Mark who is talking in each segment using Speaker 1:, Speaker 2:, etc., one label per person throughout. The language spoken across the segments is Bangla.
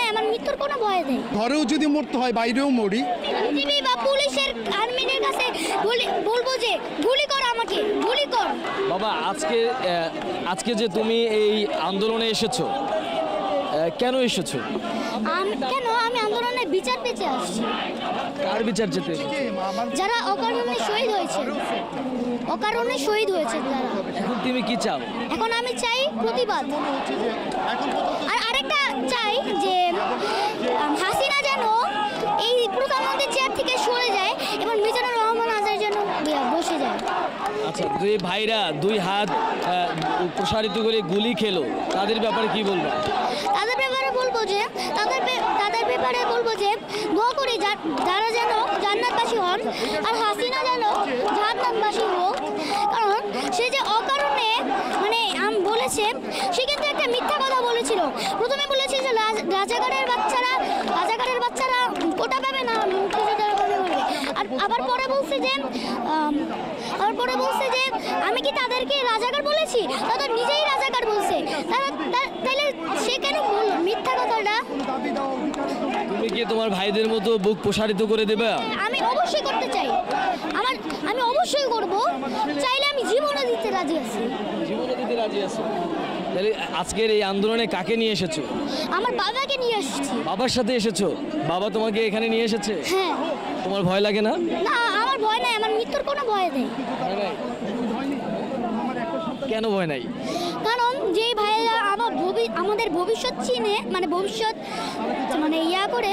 Speaker 1: নাই, আমার মৃত্যুর কোনো ভয় নেই।
Speaker 2: ঘরেও যদি মরতে হয় বাইরেও মরি।
Speaker 1: টিভি বা পুলিশের আর্মিদের কাছে বলবো যে গুলি কর, আমাকে গুলি কর।
Speaker 3: বাবা, আজকে যে তুমি এই আন্দোলনে এসেছো, কেন এসেছো?
Speaker 1: আমি আন্দোলনের বিচার পেতে আসছি।
Speaker 3: কার বিচার চেতে?
Speaker 1: যারা অকারণে শহীদ হয়েছে, তারা।
Speaker 3: এখন তুমি কি চাও?
Speaker 1: এখন আমি চাই প্রতিবাদ। আর আরেকটা চাই যে হাসিনা যেন এই প্রধানমন্ত্রীর চেয়ার থেকে সরে যায় এবং মিজানুর রহমান আজাদ যেন বসে যায়।
Speaker 3: আচ্ছা, দুই ভাইরা দুই হাত প্রসারিত করে গুলি খেলো, তাদের ব্যাপারে কি বলবো?
Speaker 1: তাদের ব্যাপারে বলবো যে দোয়া করি যারা যেন জান্নাতবাসী হন, আর হাসিনা যেন জাহান্নামবাসী হোক। কারণ সে যে অকারণে বলেছে, সে কিন্তু একটা মিথ্যা কথা বলেছিল। প্রথমে বলেছে যে রাজাকারের বাচ্চারা কোটা পাবে না, মুক্তিযোদ্ধারা পাবে বলে। আর আবার পরে বলছে যে আমি কি তাদেরকে রাজাকার বলেছি? তারা নিজেই রাজাকার বলছে। তাহলে সে কেন বলল মিথ্যা কথাটা?
Speaker 3: তুমি কি তোমার ভাইদের মতো বুক প্রসারিত করে দেবে?
Speaker 1: আমি অবশ্যই করতে চাই। আমি অবশ্যই করব, চাইলে আমি জীবনও দিতে রাজি আছি।
Speaker 3: তাহলে আজকের এই আন্দোলনে কাকে নিয়ে এসেছো?
Speaker 1: আমার বাবাকে নিয়ে এসেছি।
Speaker 3: বাবার সাথে এসেছো? বাবা তোমাকে এখানে নিয়ে এসেছে?
Speaker 1: হ্যাঁ।
Speaker 3: তোমার ভয় লাগে না?
Speaker 1: না, আমার ভয় নাই, আমার মৃত্যুর কোনো ভয় নেই।
Speaker 3: কেন ভয় নাই?
Speaker 1: কারণ যেই ভাইয়েরা আমাদের ভবিষ্যৎ চিনে, ইয়া করে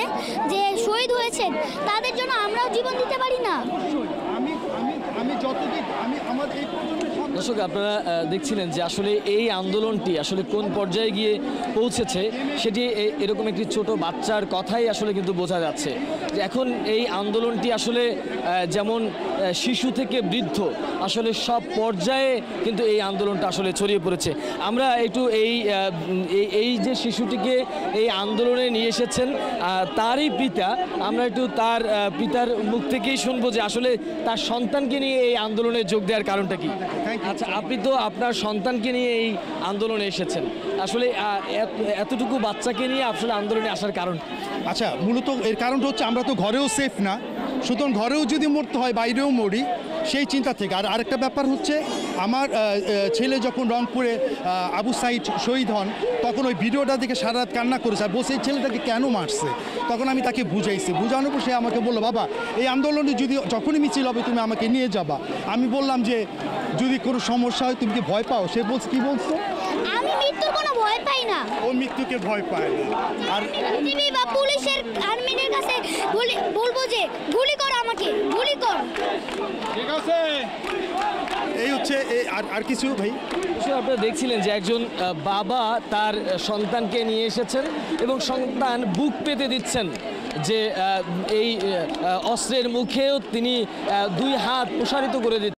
Speaker 1: যে শহীদ হয়েছেন, তাদের জন্য আমরাও জীবন দিতে পারি না?
Speaker 3: দর্শক, আপনারা দেখছিলেন যে আসলে এই আন্দোলনটি আসলে কোন পর্যায়ে গিয়ে পৌঁছেছে, সেটি এরকম একটি ছোট বাচ্চার কথাই আসলে কিন্তু বোঝা যাচ্ছে যে এখন এই আন্দোলনটি আসলে যেমন শিশু থেকে বৃদ্ধ আসলে সব পর্যায়ে কিন্তু এই আন্দোলনটা আসলে ছড়িয়ে পড়েছে। আমরা একটু এই যে শিশুটিকে এই আন্দোলনে নিয়ে এসেছেন তারই পিতা, আমরা একটু তার পিতার মুখ থেকেই শুনবো যে আসলে তার সন্তানকে নিয়ে এই আন্দোলনে যোগ দেওয়ার কারণটা কি। আচ্ছা, আপনি তো আপনার সন্তানকে নিয়ে এই আন্দোলনে এসেছেন, আসলে এতটুকু বাচ্চাকে নিয়ে আসলে আন্দোলনে আসার কারণ?
Speaker 2: আচ্ছা, মূলত এর কারণটা হচ্ছে আমরা তো ঘরেও সেফ না, সুতরাং ঘরেও যদি মরতে হয় বাইরেও মরি, সেই চিন্তা থেকে। আর আরেকটা ব্যাপার হচ্ছে, আমার ছেলে যখন রংপুরে আবু সাইদ শহীদ হন, তখন ওই ভিডিওটা দেখে সারা রাত কান্না করেছে আর বসে এই ছেলেটাকে কেন মারছে। তখন আমি তাকে বুঝানোর পর সে আমাকে বললো, বাবা এই আন্দোলনে যখনই মিছিল হবে তুমি আমাকে নিয়ে যাবা। আমি বললাম যে যদি কোনো সমস্যা হয় তুমি কি ভয় পাও? সে কি বলছো?
Speaker 1: আমি মৃত্যুর কোনো ভয় পাই না।
Speaker 2: ও মৃত্যুকে ভয় পায় না। আর
Speaker 1: টিভি বা পুলিশের আর্মিদের কাছে বলবো যে গুলি কর, আমাকে গুলি কর।
Speaker 2: ঠিক আছে, এই হচ্ছে আর কিছু ভাই?
Speaker 3: আপনারা দেখছিলেন যে একজন বাবা তার সন্তানকে নিয়ে এসেছেন এবং সন্তান বুক পেতে দিচ্ছেন যে এই অস্ত্রের মুখেও তিনি দুই হাত প্রসারিত করে দিচ্ছেন।